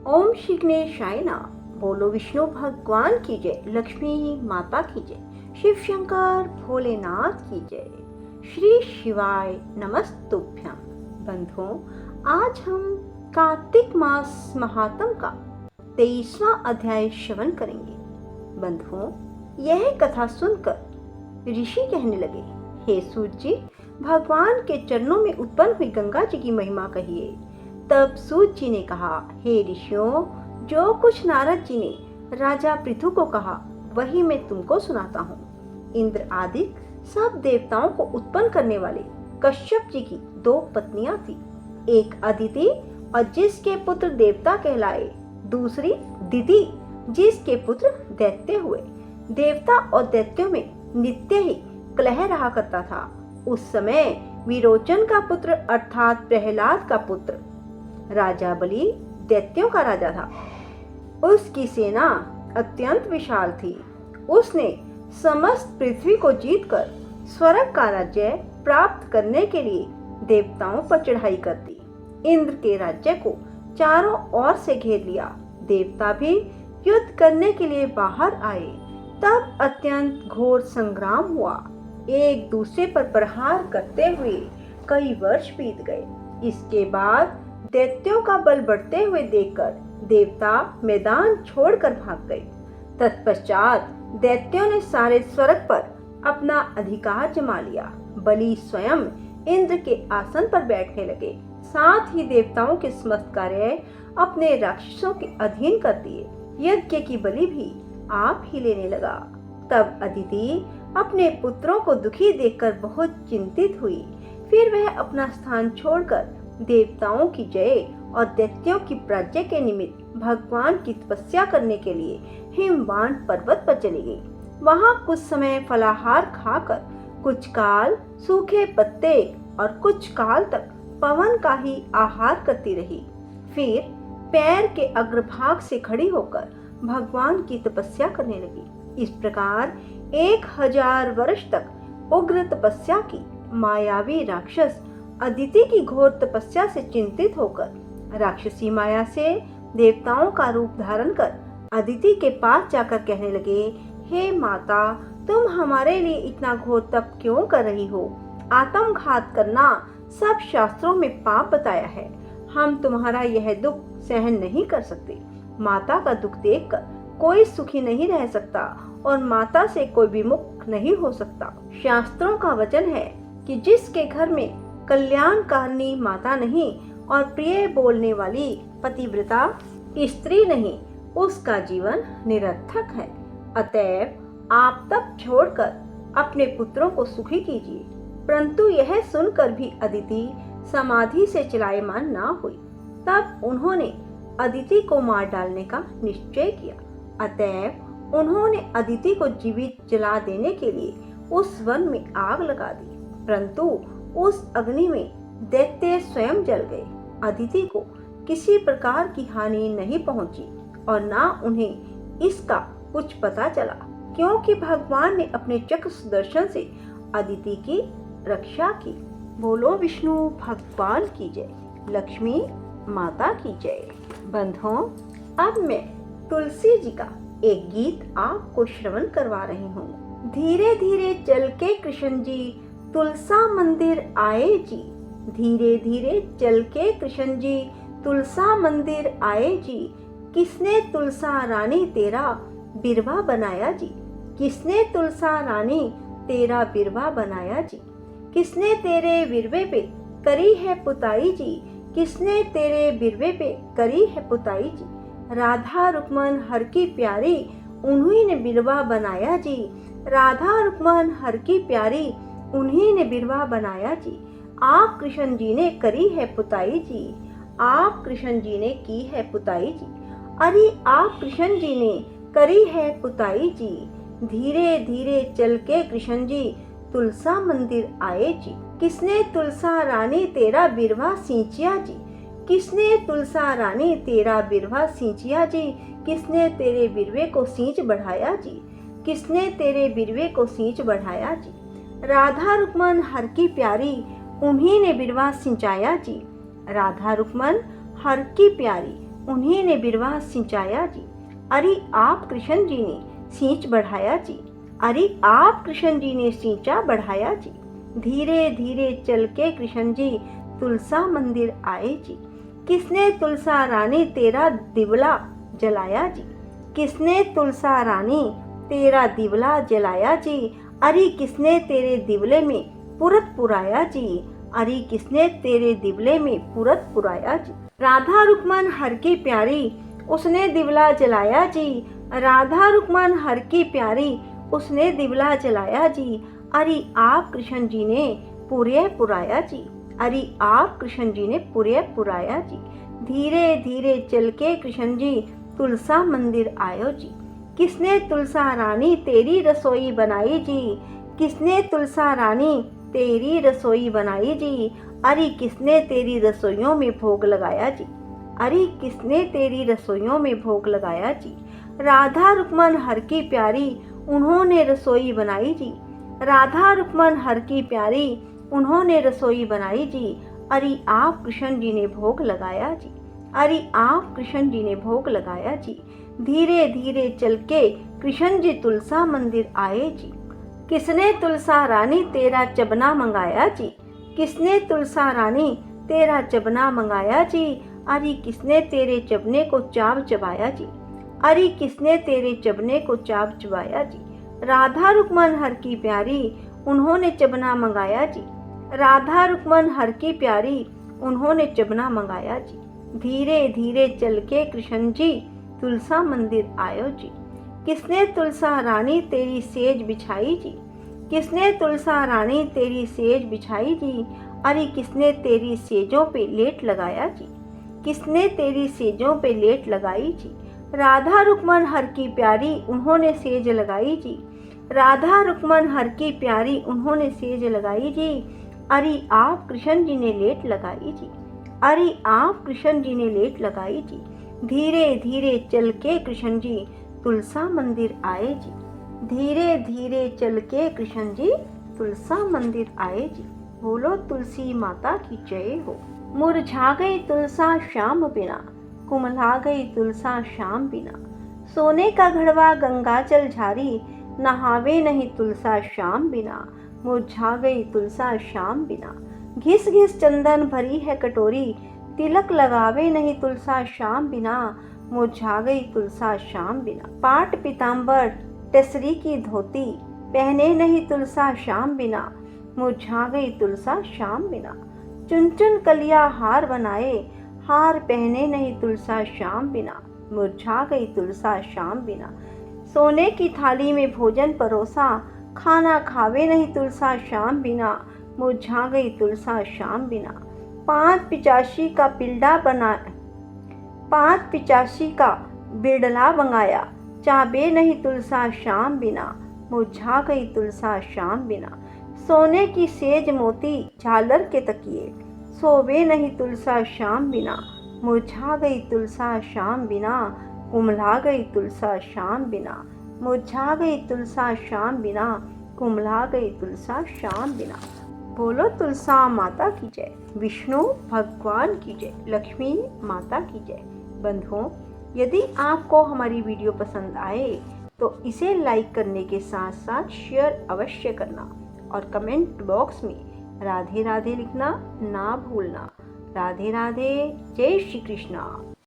ओम श्री गणेशाय नमः। बोलो विष्णु भगवान की जय, लक्ष्मी माता की जय, शिव शंकर भोलेनाथ की जय, श्री शिवाय नमस्तुभ्यम। बंधुओं, आज हम कार्तिक मास महात्म का 23वां अध्याय श्रवण करेंगे। बंधुओं, यह कथा सुनकर ऋषि कहने लगे, हे सूत जी, भगवान के चरणों में उत्पन्न हुई गंगा जी की महिमा कहिए। तब सूत जी ने कहा, हे ऋषियों, जो कुछ नारद जी ने राजा पृथु को कहा वही मैं तुमको सुनाता हूँ। इंद्र आदि सब देवताओं को उत्पन्न करने वाले कश्यप जी की 2 पत्नियां थी, एक अदिति और जिसके पुत्र देवता कहलाए, दूसरी दिति जिसके पुत्र दैत्य हुए। देवता और दैत्यों में नित्य ही कलह रहा करता था। उस समय विरोचन का पुत्र अर्थात प्रहलाद का पुत्र राजा बलि दैत्यों का राजा था। उसकी सेना अत्यंत विशाल थी। उसने समस्त पृथ्वी को जीतकर स्वर्ग का राज्य प्राप्त करने के लिए देवताओं पर चढ़ाई कर दी। इंद्र के राज्य को चारों ओर से घेर लिया। देवता भी युद्ध करने के लिए बाहर आए। तब अत्यंत घोर संग्राम हुआ। एक दूसरे पर प्रहार करते हुए कई वर्ष बीत गए। इसके बाद दैत्यों का बल बढ़ते हुए देखकर देवता मैदान छोड़कर भाग गए। तत्पश्चात दैत्यों ने सारे स्वर्ग पर अपना अधिकार जमा लिया। बलि स्वयं इंद्र के आसन पर बैठने लगे। साथ ही देवताओं के समस्त कार्य अपने राक्षसों के अधीन कर दिए। यज्ञ की बलि भी आप ही लेने लगा। तब अदिति अपने पुत्रों को दुखी देखकर बहुत चिंतित हुई। फिर वह अपना स्थान छोड़कर देवताओं की जय और दैत्यों की पराजय के निमित्त भगवान की तपस्या करने के लिए हिमवान पर्वत पर चली गई। वहां कुछ समय फलाहार खाकर कुछ काल सूखे पत्ते और कुछ काल तक पवन का ही आहार करती रही। फिर पैर के अग्रभाग से खड़ी होकर भगवान की तपस्या करने लगी। इस प्रकार 1000 वर्ष तक उग्र तपस्या की मायावी राक्षस अदिति की घोर तपस्या से चिंतित होकर राक्षसी माया से देवताओं का रूप धारण कर अदिति के पास जाकर कहने लगे, हे माता, तुम हमारे लिए इतना घोर तप क्यों कर रही हो? आत्मघात करना सब शास्त्रों में पाप बताया है। हम तुम्हारा यह दुख सहन नहीं कर सकते। माता का दुख देखकर कोई सुखी नहीं रह सकता और माता से कोई विमुख नहीं हो सकता। शास्त्रों का वचन है कि जिसके घर में कल्याणकारिणी माता नहीं और प्रिय बोलने वाली पतिव्रता स्त्री नहीं, उसका जीवन निरर्थक है। अतएव आप तप छोड़कर अपने पुत्रों को सुखी कीजिए। परंतु यह सुनकर भी अदिति समाधि से चलायमान ना हुई। तब उन्होंने अदिति को मार डालने का निश्चय किया। अतएव उन्होंने अदिति को जीवित जला देने के लिए उस वन में आग लगा दी। परंतु उस अग्नि में दैत्य स्वयं जल गए। अदिति को किसी प्रकार की हानि नहीं पहुंची और ना उन्हें इसका कुछ पता चला, क्योंकि भगवान ने अपने चक्र सुदर्शन से अदिति की रक्षा की। बोलो विष्णु भगवान की जय, लक्ष्मी माता की जय। बंधुओं, अब मैं तुलसी जी का एक गीत आपको श्रवण करवा रही हूँ। धीरे धीरे चल के कृष्ण जी तुलसा मंदिर आए जी। धीरे धीरे चल के कृष्ण जी तुलसा मंदिर आए जी। किसने तुलसा रानी तेरा बिरवा बनाया जी? किसने तुलसा रानी तेरा बिरवा बनाया जी? किसने तेरे बिरवे पे करी है पुताई जी? किसने तेरे बिरवे पे करी है पुताई जी? राधा रुक्मन हर की प्यारी उन्हीं ने बिरवा बनाया जी। राधा रुक्मन हर की प्यारी उन्हीं ने बिरवा बनाया जी। आप कृष्ण जी ने करी है पुताई जी। आप कृष्ण जी ने की है पुताई जी। अरे आप कृष्ण जी ने करी है पुताई जी। धीरे धीरे चल के कृष्ण जी तुलसा मंदिर आए जी। किसने तुलसा रानी तेरा बिरवा सींचिया जी? किसने तुलसा रानी तेरा बिरवा सींचिया जी? किसने तेरे बिरवे को सींच बढ़ाया जी? किसने तेरे बिरवे को सींच बढ़ाया जी? राधा रुक्मन हर की प्यारी उन्हीं ने बिरवा सिंचाया जी। राधा रुक्मन हर की प्यारी उन्हीं ने बिरवा सिंचाया जी। अरे आप कृष्ण जी ने सींच बढ़ाया जी। अरे आप कृष्ण जी ने सींचा बढ़ाया जी। धीरे धीरे चल के कृष्ण जी तुलसा मंदिर आए जी। किसने तुलसा रानी तेरा दिवला जलाया जी। किसने तुलसा रानी तेरा दिवला जलाया जी। अरे किसने तेरे दिवले में पुरत पुराया जी। अरे किसने तेरे दिवले में पुरत पुराया जी। राधा रुक्मन हर की प्यारी उसने दिवला जलाया जी। राधा रुक्मन हर की प्यारी उसने दिवला जलाया जी। अरे आप कृष्ण जी ने पुरय पुराया जी। अरे आप कृष्ण जी ने पुरय पुराया जी। धीरे धीरे चल के कृष्ण जी तुलसा मंदिर आयो जी। किसने तुलसा रानी तेरी रसोई बनाई जी। किसने तुलसा रानी तेरी रसोई बनाई जी। अरे किसने तेरी रसोइयों में भोग लगाया जी। अरे किसने तेरी रसोइयों में भोग लगाया जी। राधा रुक्मन हर की प्यारी उन्होंने रसोई बनाई जी। राधा रुक्मन हर की प्यारी उन्होंने रसोई बनाई जी। अरे आप कृष्ण जी ने भोग लगाया जी। अरे आप कृष्ण जी ने भोग लगाया जी। धीरे धीरे चल के कृष्ण जी तुलसा मंदिर आए जी। किसने तुलसा रानी तेरा चबना मंगाया जी। किसने तुलसा रानी तेरा चबना मंगाया जी। अरे किसने तेरे चबने को चाव चबाया जी। अरे किसने तेरे चबने को चाव चबाया जी। राधा रुक्मन हर की प्यारी उन्होंने चबना मंगाया जी। राधा रुक्मन हर की प्यारी उन्होंने चबना मंगाया जी। धीरे धीरे चल के कृष्ण जी तुलसा मंदिर आयो जी। किसने तुलसा रानी तेरी सेज बिछाई जी। किसने तुलसा रानी तेरी सेज बिछाई जी। अरे किसने तेरी सेजों पे लेट लगाया जी। किसने तेरी सेजों पे लेट लगाई जी। राधा रुक्मन हर की प्यारी उन्होंने सेज लगाई जी। राधा रुक्मन हर की प्यारी उन्होंने सेज लगाई जी। अरे आप कृष्ण जी ने लेट लगाई जी। अरे आप कृष्ण जी ने लेट लगाई जी। धीरे धीरे चल के कृष्ण जी तुलसा मंदिर आए जी। धीरे धीरे चल के कृष्ण जी तुलसा मंदिर आए जी। बोलो तुलसी माता की जय हो। मुरझा गई तुलसा शाम बिना कुमला गई तुलसा शाम बिना। सोने का घड़वा गंगा जल झारी नहावे नहीं तुलसा शाम बिना। मुरझा गई तुलसा शाम बिना। घिस घिस चंदन भरी है कटोरी तिलक लगावे नहीं तुलसा शाम बिना। मुरझा गई तुलसा शाम बिना। पाट पीताम्बर टेसरी की धोती पहने नहीं तुलसा शाम बिना। मुरझा गई तुलसा शाम बिना। चुन चुन कलिया हार बनाए हार पहने नहीं तुलसा शाम बिना। मुरझा गई तुलसा शाम बिना। सोने की थाली में भोजन परोसा खाना खावे नहीं तुलसा शाम बिना। मुरझा गई तुलसा शाम बिना। 585 का पिल्डा बना 585 का बिरडला मंगाया चाबे नहीं तुलसा शाम बिना। मुरझा गई तुलसा शाम बिना। सोने की सेज मोती झालर के तकिए सोवे नहीं तुलसा शाम बिना। मुरझा गई तुलसा शाम बिना। कुम्हला गई तुलसा शाम बिना। मुरझा गई तुलसा शाम बिना। कुम्हला गई तुलसा शाम बिना। बोलो तुलसा माता की जय। विष्णु भगवान की जय। लक्ष्मी माता की जय। बंधुओं, यदि आपको हमारी वीडियो पसंद आए तो इसे लाइक करने के साथ साथ शेयर अवश्य करना और कमेंट बॉक्स में राधे राधे लिखना ना भूलना। राधे राधे। जय श्री कृष्णा।